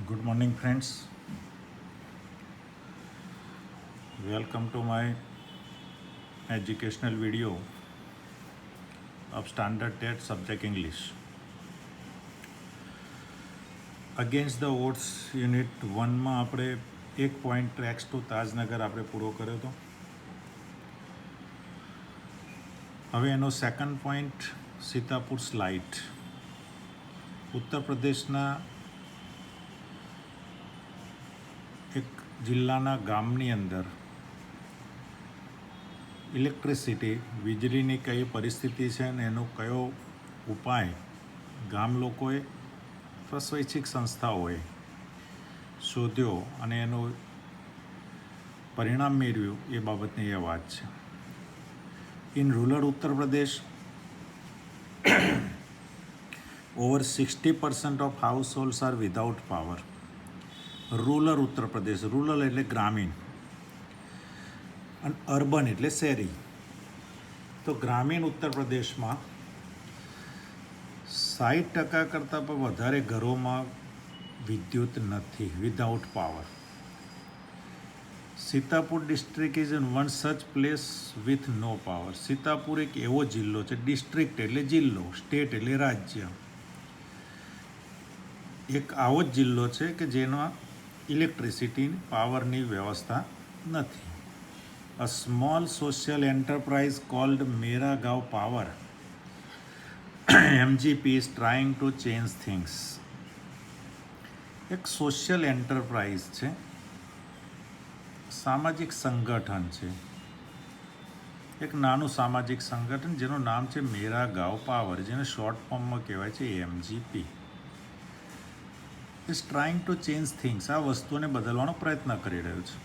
Good morning, friends. Welcome to my educational video of Standard TET subject English. Against the Odds unit 1માં આપણે 1 point tracks two Tajnagar આપણે પૂરો કર્યો હતો. હવે એનો સેકન્ડ પોઈન્ટ સીતાપુર સ્લાઇટ. ઉત્તર પ્રદેશના એક જિલ્લાના ગામની અંદર ઇલેક્ટ્રિસિટી વીજળીની કઈ પરિસ્થિતિ છે અને એનો કયો ઉપાય ગામ લોકોએ અથવા સ્વૈચ્છિક સંસ્થાઓએ શોધ્યો અને એનું પરિણામ મેળવ્યું એ બાબતની એ વાત છે. In rural Uttar Pradesh over 60% of households are without power. Rural Uttar Pradesh, rural એટલે ગ્રામીણ અને અર્બન એટલે શહેરી. તો ગ્રામીણ ઉત્તર પ્રદેશમાં 60% કરતાં પણ વધારે ઘરોમાં વિદ્યુત નથી, without power. Sitapur district is in one such place with no power. Sitapur એક એવો જિલ્લો છે, ડિસ્ટ્રિક્ટ એટલે જિલ્લો, સ્ટેટ એટલે રાજ્ય, એક આવો જ જિલ્લો છે કે જેમાં ઇલેક્ટ્રિસિટી પાવરની વ્યવસ્થા નથી. A small social enterprise called Mera Gaon Power MGP is trying to change things. એક સોશિયલ એન્ટરપ્રાઇઝ છે, સામાજિક સંગઠન છે, એક નાનું સામાજિક સંગઠન જેનું નામ છે મેરા ગાંવ પાવર, જેને શોર્ટ ફોર્મમાં કહેવાય છે MGP. Is trying to change things. આ વસ્તુને બદલવાનો પ્રયત્ન કરી રહ્યું છે.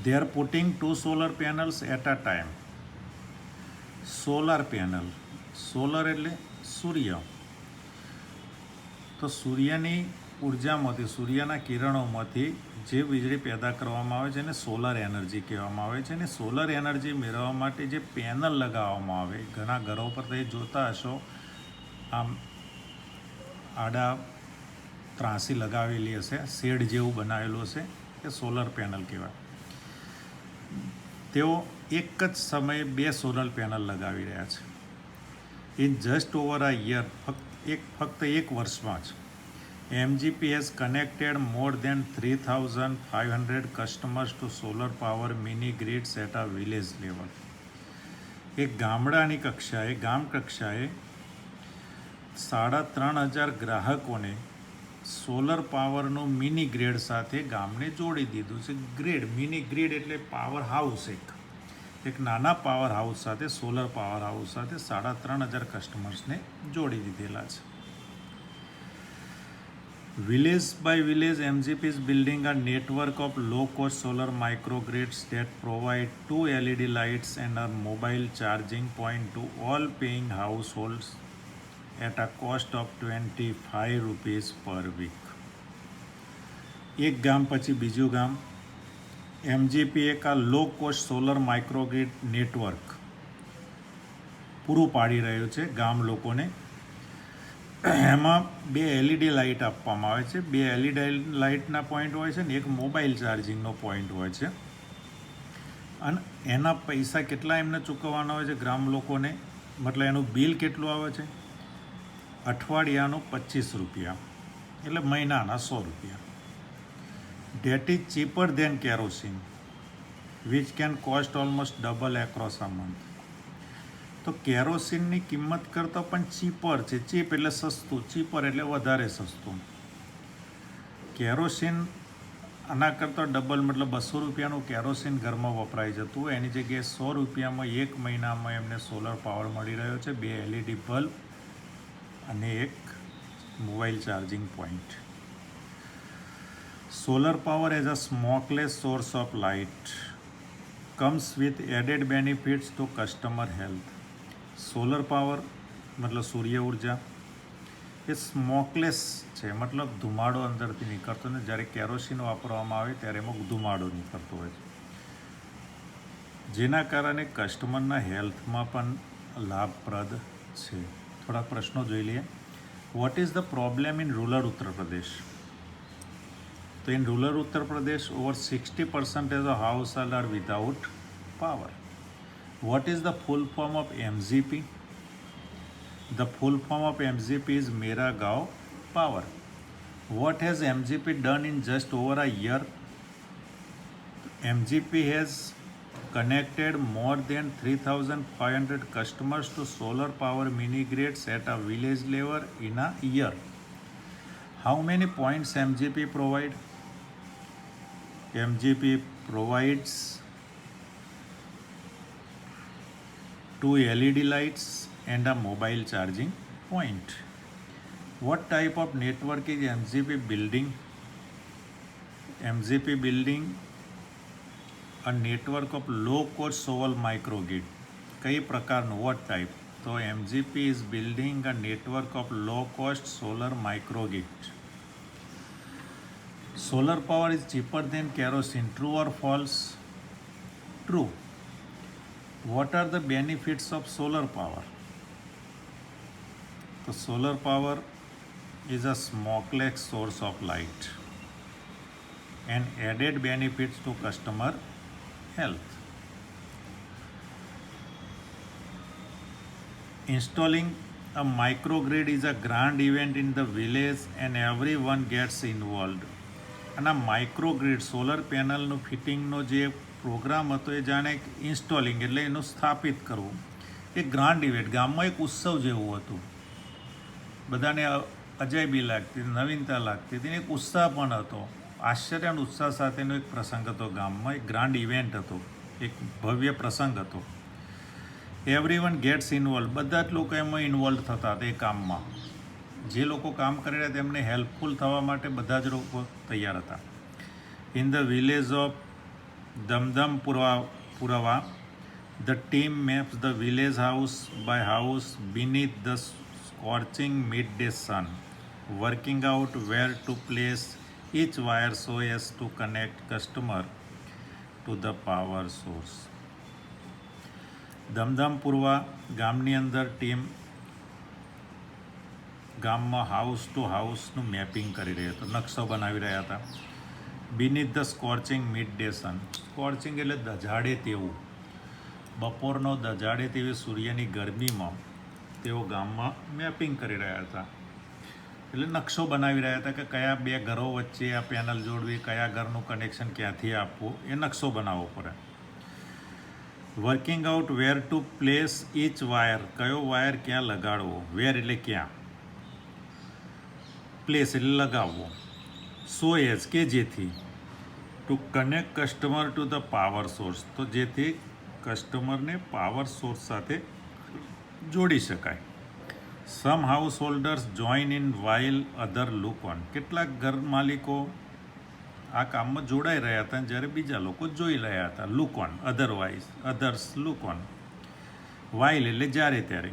They are putting 2 solar panels at a time. Solar panel, solar એટલે સૂર્ય. તો સૂર્યની ઉર્જામાંથી, સૂર્યના કિરણોમાંથી જે વીજળી પેદા કરવામાં આવે છે એને સોલર એનર્જી કહેવામાં આવે છે. અને સોલર એનર્જી મેળવવા માટે જે પેનલ લગાવવામાં આવે, ઘણા ઘરો પર તમે જોતા હશો આમ આડા ત્રાંસી લગાવેલી હશે, શેડ જેવું બનાવેલું હશે, એ સોલર પેનલ કહેવાય. તેઓ એક જ સમયે 2 સોલર પેનલ લગાવી રહ્યા છે. In just over a year, ફક્ત એક વર્ષમાં જ MGP has connected more than 3,500 customers to solar power mini grids at a village level. એક ગામડાની કક્ષાએ, ગામ કક્ષાએ 3,500 ગ્રાહકોને સોલર પાવરનું મિની ગ્રીડ સાથે ગામને જોડી દીધું છે. ગ્રીડ, મિની ગ્રીડ એટલે પાવર હાઉસ, એક નાના પાવર હાઉસ સાથે, સોલર પાવર હાઉસ સાથે 3,500 કસ્ટમર્સને જોડી દીધેલા છે. Village by village, MGP is building a network of low cost solar microgrids that provide 2 LED lights and a mobile charging point to all paying households at a cost of 25 rupees per week. એક ગામ પછી બીજું ગામ MGP એક આ લો cost solar microgrid network પૂરું પાડી રહ્યું છે ગામ લોકોને. એમાં 2 LED લાઇટ આપવામાં આવે છે. 2 LED લાઇટના પોઈન્ટ હોય છે ને એક મોબાઈલ ચાર્જિંગનો પોઈન્ટ હોય છે. અને એના પૈસા કેટલા એમને ચૂકવવાના હોય છે ગ્રામ લોકોને, મતલબ એનું બિલ કેટલું આવે છે? અઠવાડિયાનું 25 રૂપિયા, એટલે મહિનાના 100 રૂપિયા. That is cheaper than kerosene, which can cost almost double across a month. તો કેરોસીનની કિંમત કરતાં પણ ચીપર છે. ચીપ એટલે સસ્તું, ચીપર એટલે વધારે સસ્તું. કેરોસીન આના કરતાં ડબલ, મતલબ 200 રૂપિયાનું કેરોસીન ઘરમાં વપરાઈ જતું હોય, એની જગ્યાએ 100 રૂપિયામાં એક મહિનામાં એમને સોલર પાવર મળી રહ્યો છે, 2 LED બલ્બ અને એક mobile charging point. Solar power as a smokeless source of light comes with added benefits to customer health. Solar power મતલબ સૂર્ય ઉર્જા એ સ્મોકલેસ છે, મતલબ ધુમાડો અંદરથી નીકળતો ને. જ્યારે કેરોસીન વાપરવામાં આવે ત્યારે એમાં ધુમાડો નીકળતો હોય છે, જેના કારણે કસ્ટમરના હેલ્થમાં પણ લાભપ્રદ છે. થોડા પ્રશ્નો જોઈ લઈએ. What is the problem in rural Uttar Pradesh? So in rural Uttar Pradesh, over 60% of households are without power. What is the full form of MGP? The full form of MGP is Mera Gaon Power. What has MGP done in just over a year? MGP has connected more than 3,500 customers to solar power mini grids at a village level in a year. How many points MGP provide? MGP provides 2 LED lights and a mobile charging point. What type of network is MGP building? MGP building a network of low cost solar microgrid. કઈ પ્રકારનું? What type? તો MGP is building a network of low cost solar microgrid. Solar power is cheaper than kerosene. True or false? True. What are the benefits of solar power? So solar power is a smokeless source of light and added benefits to customer health. Installing a microgrid is a grand event in the village and everyone gets involved. અને આ microgrid solar પેનલનું ફિટિંગનો જે programme હતો એ જાણે installing એટલે એનું સ્થાપિત કરવું એ grand event, ગામમાં એક ઉત્સવ જેવું હતું. બધાને અજાયબી લાગતી, નવીનતા લાગતી હતી, એક ઉત્સાહ પણ હતો. આશ્ચર્ય અને ઉત્સાહ સાથેનો એક પ્રસંગ હતો ગામમાં, એક ગ્રાન્ડ ઇવેન્ટ હતો, એક ભવ્ય પ્રસંગ હતો. એવરીવન ગેટ્સ ઇન્વોલ્વ, બધા જ લોકો એમાં ઇન્વોલ્વ થતા હતા એ કામમાં. જે લોકો કામ કરી રહ્યા તેમને હેલ્પફુલ થવા માટે બધા જ લોકો તૈયાર હતા. In the village of Damdampurwa the team maps the village house by house beneath the scorching mid day sun, working out where to place each wire so as to connect customer to the power source. દમદમપુરવા ગામની અંદર team ગામમાં house two હાઉસનું mapping કરી રહ્યા હતા, નકશો બનાવી રહ્યા હતા. Beneath the scorching mid day sun, scorching એટલે દજાડે તેવું, બપોરનો દજાડે તેવી સૂર્યની ગરમીમાં તેઓ ગામમાં મેપિંગ કરી રહ્યા હતા. એટલે નકશો બનાવી રહ્યા હતા કે કયા બે ઘરો વચ્ચે આ પેનલ જોડવી, કયા ઘરનું કનેક્શન ક્યાંથી આપવું, એ નકશો બનાવવો પડે. Working out where to place each wire, કયો વાયર ક્યાં લગાડવો, વેર એટલે ક્યાં, પ્લેસ એટલે લગાવવો, સો એઝ કે જેથી, to connect customer to the power source, તો જેથી કસ્ટમરને પાવર સોર્સ સાથે જોડી શકાય. Some householders join in while other look on, કેટલાક ઘર માલિકો આ કામમાં જોડાઈ રહ્યા હતા જ્યારે બીજા લોકો જોઈ રહ્યા હતા. Look on, otherwise, others look on, while એટલે જ્યારે ત્યારે.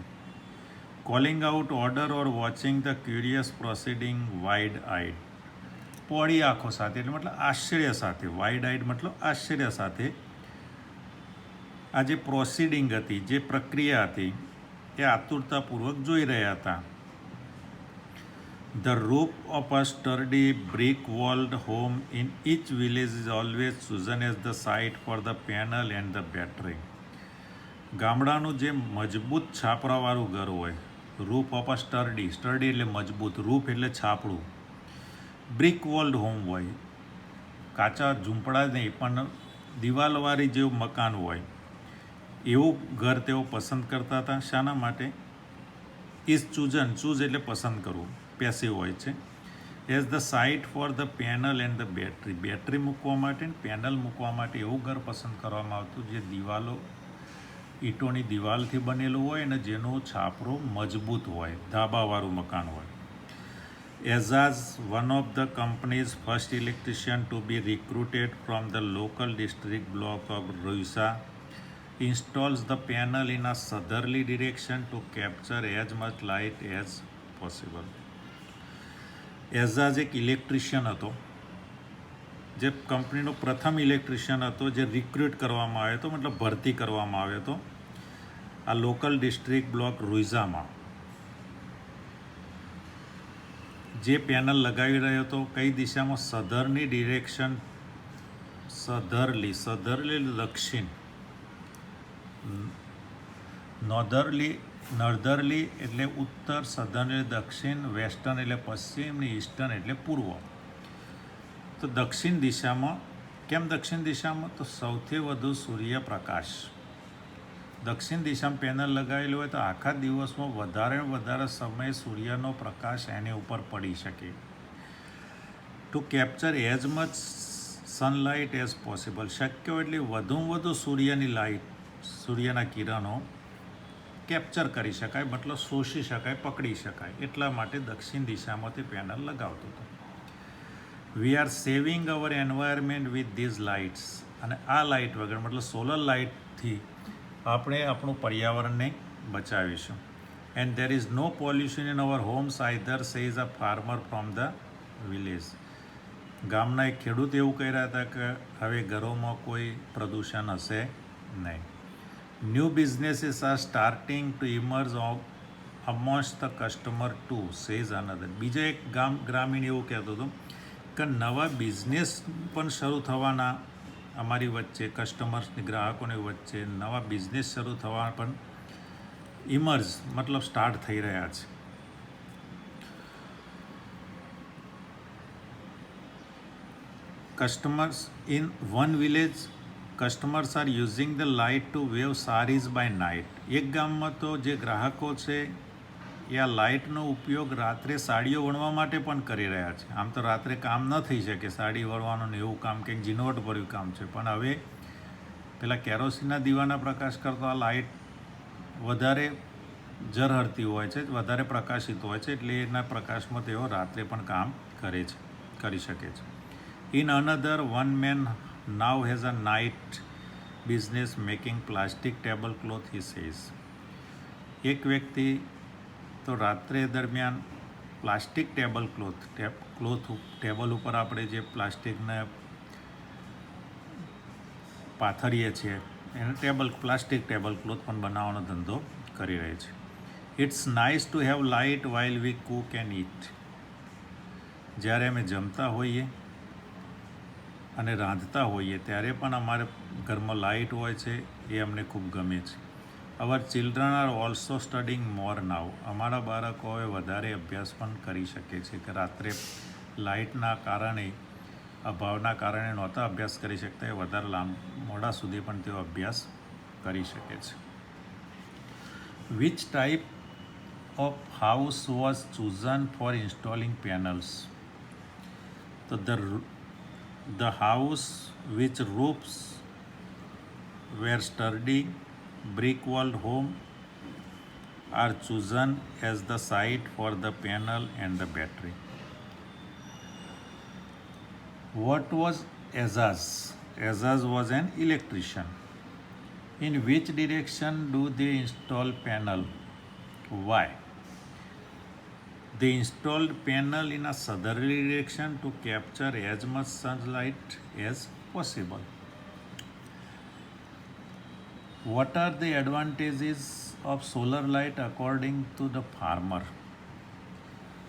Calling out order or watching the curious proceeding wide eyed, પોળી આંખો સાથે એટલે મતલબ આશ્ચર્ય સાથે, વાઇડ આઇડ મતલબ આશ્ચર્ય સાથે આ જે પ્રોસિડિંગ હતી, જે પ્રક્રિયા હતી એ આતુરતાપૂર્વક જોઈ રહ્યા હતા. The roof of a sturdy brick walled home in each village is always chosen as the site for the panel and the battery. ગામડાનું જે મજબૂત છાપરાવાળું ઘર હોય, રૂફ ઓફ અ સ્ટર્ડી, સ્ટર્ડી એટલે મજબૂત, રૂફ એટલે છાપડું, બ્રિક વોલ્ડ હોમ હોય, કાચા ઝૂંપડા નહીં પણ દિવાલવાળી જેવું મકાન હોય એવું ઘર તેઓ પસંદ કરતા હતા. શાના માટે? ઇઝ ચૂઝન, ચૂઝ એટલે પસંદ કરવું, પેસિવ હોય છે. As the site for the panel and the battery, battery મૂકવા માટે અને પેનલ મૂકવા માટે એવું ઘર પસંદ કરવામાં આવતું જે દિવાલો ઈંટોની દિવાલથી બનેલું હોય અને જેનો છાપરો મજબૂત હોય, ધાબાવાળું મકાન હોય. Ejaz one of the companies first electrician to be recruited from the local district block of Ruisa installs the panel in a southerly direction to capture as much light as possible. Ejaz એક ઇલેક્ટ્રિશિયન હતો, જે કંપનીનો પ્રથમ ઇલેક્ટ્રિશિયન હતો જે recruit કરવામાં આવ્યો હતો, મતલબ ભરતી કરવામાં આવ્યો હતો આ લોકલ ડિસ્ટ્રિક્ટ બ્લોક રૂઈઝામાં. જે પેનલ લગાવી રહ્યો હતો કઈ દિશામાં? સધરની ડિરેક્શન, સધરલી દક્ષિણ, નોર્ધરલી એટલે ઉત્તર, સધર્ન એટલે દક્ષિણ, વેસ્ટર્ન એટલે પશ્ચિમ, ને ઈસ્ટર્ન એટલે પૂર્વ. તો દક્ષિણ દિશામાં. કેમ દક્ષિણ દિશામાં? તો સૌથી વધુ સૂર્યપ્રકાશ દક્ષિણ દિશામાં પેનલ લગાવેલી હોય તો આખા દિવસમાં વધારે સમય સૂર્યનો પ્રકાશ એની ઉપર પડી શકે. Two capture as much sunlight as possible, શક્ય હોય એટલી વધુમાં વધુ સૂર્યના કિરણો કેપ્ચર કરી શકાય, મતલબ શોષી શકાય, પકડી શકાય, એટલા માટે દક્ષિણ દિશામાંથી પેનલ લગાવતો હતો. We are saving our environment with these lights, અને આ લાઇટ વગર મતલબ સોલર લાઇટથી આપણે આપણું પર્યાવરણને બચાવીશું. And there is no pollution in our homes either, says a farmer from the village. ગામના એક ખેડૂત એવું કહી રહ્યા હતા કે હવે ઘરોમાં કોઈ પ્રદૂષણ હશે નહીં. New businesses are starting to emerge amongst the customer too, says another. બીજો એક ગ્રામીણ એવું કહેતો હતો કે નવા બિઝનેસ પણ શરૂ થવાના અમારી વચ્ચે, કસ્ટમર્સની, ગ્રાહકોની વચ્ચે નવા બિઝનેસ શરૂ થવા પણ ઇમર્જ મતલબ સ્ટાર્ટ થઈ રહ્યા છે. Customers in one village, customers are using the light to weave saris by night. એક ગામમાં તો જે ગ્રાહકો છે એ આ લાઇટનો ઉપયોગ રાત્રે સાડીઓ વણવા માટે પણ કરી રહ્યા છે. આમ તો રાત્રે કામ ન થઈ શકે, સાડી વણવાનું ને એવું કામ કંઈક ઝીણવટભર્યું કામ છે, પણ હવે પેલા કેરોસીનના દીવાના પ્રકાશ કરતાં આ લાઇટ વધારે ઝરહરતી હોય છે, વધારે પ્રકાશિત હોય છે, એટલે એના પ્રકાશમાં તેઓ રાત્રે પણ કામ કરી શકે છે. In another, one man now has a night business making plastic table cloth, he says. એક વ્યક્તિ તો રાત્રે દરમિયાન પ્લાસ્ટિક ટેબલ ઉપર આપણે જે પ્લાસ્ટિકને પાથરીએ છીએ એને પ્લાસ્ટિક ટેબલ ક્લોથ પણ બનાવવાનો ધંધો કરી રહી છે. It's nice to have light while we cook and eat. જ્યારે અમે જમતા હોઈએ અને રાંધતા હોઈએ ત્યારે પણ અમારે ઘરમાં લાઇટ હોય છે, એ અમને ખૂબ ગમે છે. અવર ચિલ્ડ્રન આર ઓલ્સો સ્ટડિંગ મોર નાવ. અમારા બાળકો હવે વધારે અભ્યાસ પણ કરી શકે છે કે રાત્રે લાઇટના કારણે, અભાવના કારણે નહોતા અભ્યાસ કરી શકતા, એ વધારે મોડા સુધી પણ તેઓ અભ્યાસ કરી શકે છે. Which type of house was chosen for installing panels? તો the house which roofs were sturdy brick walled home are chosen as the site for the panel and the battery. What was Azaz? Azaz was an electrician. In which direction do they install panel? Why? They installed panel in a southerly direction to capture as much sunlight as possible. What are the advantages of solar light according to the farmer?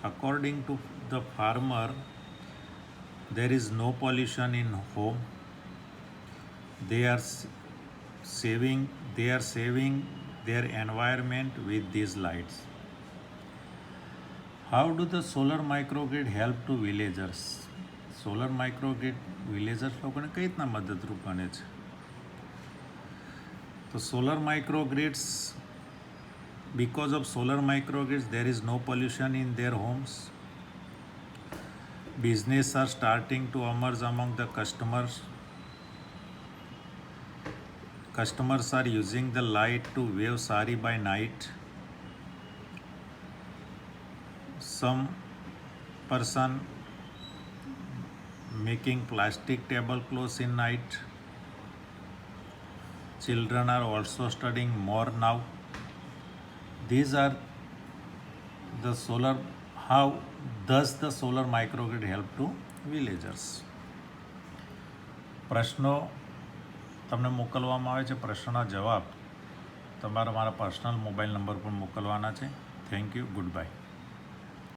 According to the farmer, there is no pollution in home. They are saving their environment with these lights. How do the solar microgrid help to villagers? Solar microgrid villagers લોકોને કઈ રીતના મદદરૂપ બને છે? તો solar microgrids, because of solar microgrids there is no pollution in their homes. Business are starting to emerge among the customers. Customers are using the light to weave sari by night. Some person making plastic tablecloths in night. Children are also studying more now. These are the solar. How does the solar microgrid help to villagers? પ્રશ્નો તમને મોકલવામાં આવે છે. પ્રશ્નના જવાબ તમારા મારા personal mobile number પર મોકલવાના છે. Thank you. Good bye.